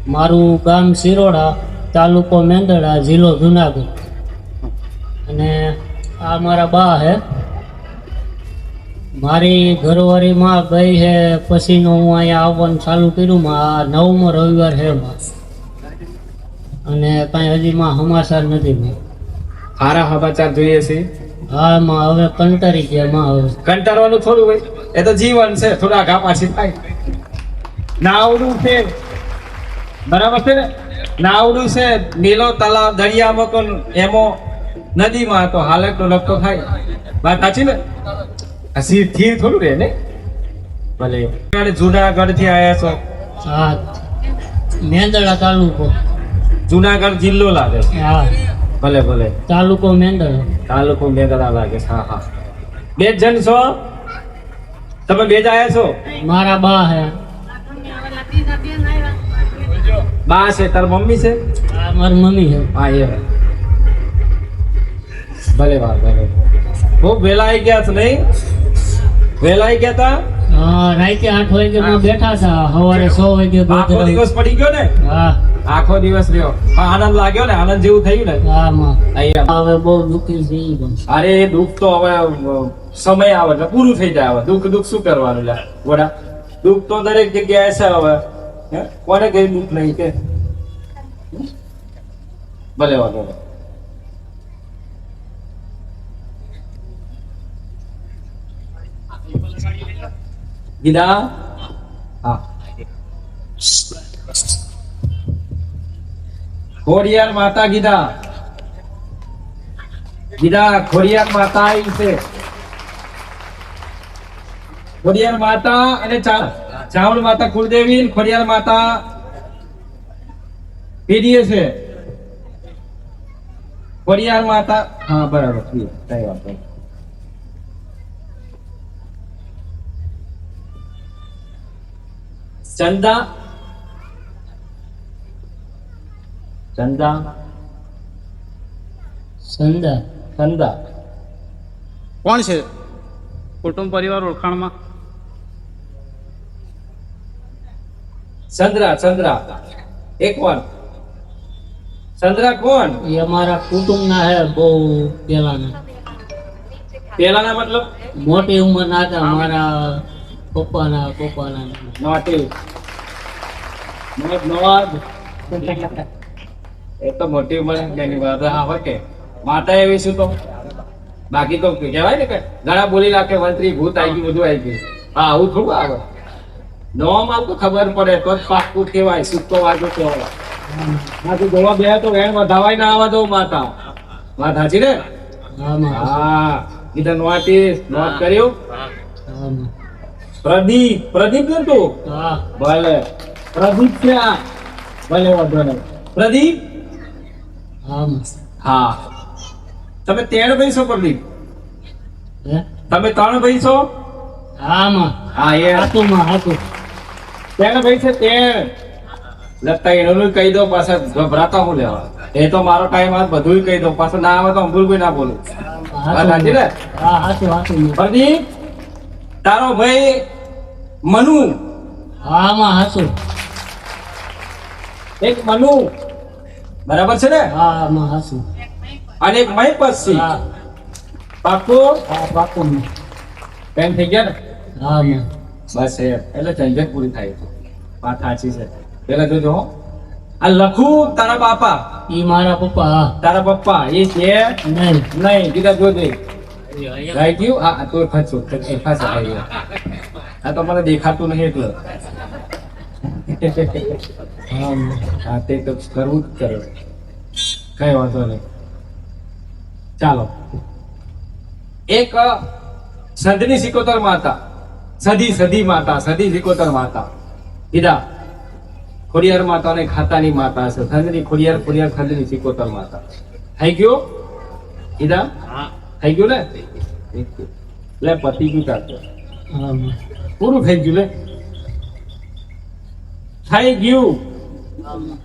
મારું ગામ સિરોડા, તાલુકો મેંદરડા, જિલ્લો જુનાગઢ. અને આ મારા બા હે. મારી ઘરવાળી માં ગઈ છે પછીનો હું અહીંયા આવવાનું ચાલુ કર્યું. આ 9મો રવિવાર છે માં, અને કાંઈ હજી માં સમાચાર નથી. માં સારા સમાચાર જોઈએ છે. હા માં હવે કંટાળી ગયા. માં હવે કંટાળવાનું થોડું હોય, એ તો જીવન છે. થોડા ઘા પાછી થાય. નાવડું છે બરાબર છે ને, નાવડું છે નીલો તલાવ દરિયામાં તો એમાં નદીમાં તો હાલત નો લગતો થાય. વાત સાચી ને? હસી થીર થોડું રહે ને. ભલે જુનાગઢ થી આયા છો? હા, મેંદરડા તાલુકો. જુનાગઢ જિલ્લો લાગે છે? હા, ભલે ભલે. તાલુકો મેંદરડા. તાલુકો મેંદરડા લાગે છે. હા હા. બે જ જણ છો તમે? બે જ આયા છો? મારા બા હે. બા છે? તાર મમ્મી છે? આ મારી મમ્મી છે. હા એ ભલે વાત ભલે. ખૂબ વેલા આવી ગયા છો નહીં? વેલા આવી ગયા તા? હા, રાતે 8 વાગે માં બેઠા હતા, સવારે 6 વાગે આખો દિવસ પડી ગયો ને? હા, આખો દિવસ રહ્યો. આનંદ લાગ્યો ને? આનંદ જેવું થયું ને? હા માં. અહીંયા હવે બહુ દુઃખી છે ઈ પણ. અરે દુઃખ તો હવે સમય આવે એટલે પૂરું થઈ જાય. હવે દુઃખ શું કરવાનું લ્યા વડા? દુઃખ તો દરેક જગ્યાએ છે. હવે કોને કઈ દુઃખ નહીં કે? ભલે વાંધો નહીં. ગીતા હા, ખોડિયાર માતા ગીતા. ગીતા ખોડિયાર માતા આવી છે. ખોડિયાર માતા અને ચાવલ માતા કુળદેવી, ખોડિયાર માતા પીડીએ છે. ખોડિયાર માતા હા બરાબર. કઈ વાત નહીં. ચંદા ચંદા સંદા. ચંદા કોણ છે? કુટુંબ પરિવાર ઓળખાણમાં ચંદ્રા એક વાર. ચંદ્રા કોણ? એ અમારા કુટુંબના હે, બહુ પેલાના. પેલાના મતલબ? મોટી ઉંમરના હતા મારા પપ્પાના. નોટી નવાબ. એ તો મોટી ઉંમર ની વાત આવે કે માતા એવી શું તો બાકી તો કહેવાય ને કે ઘણા બોલી નાખે મંત્રી ભૂત આવી ગયું, બધું આવી ગયું. હા, આવું થોડું આવે. નોમ આવું તો ખબર પડે તો જ પાકું કહેવાય, સુખતો વાજો કહેવાય. માથું જોવા બે તો વેણ વધાવાય ના આવવા દો માતા. વાત સાચી ને? હા માં. હા, કીધા નોટી નોટ કર્યું. હા માં. પ્રદીપ ને તું? હા. ભલે પ્રદીપ ક્યાં? ભલે વાંધો નહીં. પ્રદીપ હા માં. હા. તમે 3 ભાઈ છો પ્રદીપ? હે? તમે 3 ભાઈ છો? હા માં. હા એ હાતું માં, હાતું. 3 ભાઈ છે. 3 લગતા એનું કહી દો. પાછા ગભરાતા હું લેવા? એ તો મારો ટાઈમ આવે બધું કહી દો. પાછું ના આવે તો અંબુલ કોઈ ના બોલું. સાચી ને? હા, હાતું. પ્રદીપ તારો ભાઈ મનુ. હા માં, હાતું. એક મનુ બરાબર છે ને? હા માં, હાતું. અને એક મહીપતસિંહ. હા. પાકું? હા, પાકું માં. બેન થઈ ગયા ને? હા માં. બસ એટલે ઝંઝટ પૂરી થાય. વાત સાચી છે. પેલા જોજો હો. આ લખું તારા બાપા? ઈ મારા પપ્પા. હા. તારા પપ્પા એ છે નહીં. નહીં? કીધા જોજે રાઈ ગયું. આ તો ફાચું આ તો મને દેખાતું નહીં એટલે. હા માં. હા તે તો કરવું જ કરે. કઈ વાંધો નહીં. ચાલો. એક સંધની સિકોતર માતા, સધી માતા, સધી સિકોતર માતા કીધા. ખોડિયાર માતા ને ખાતાની માતા છે. ખંડની ખોડિયાર ખંડની સિકોતર માતા. થઈ ગયું? કીધા થઈ ગયું ને? લે પતી ગયું તાર. હા માં. પૂરું થઈ ગયું. લે થઈ ગયું. હા માં.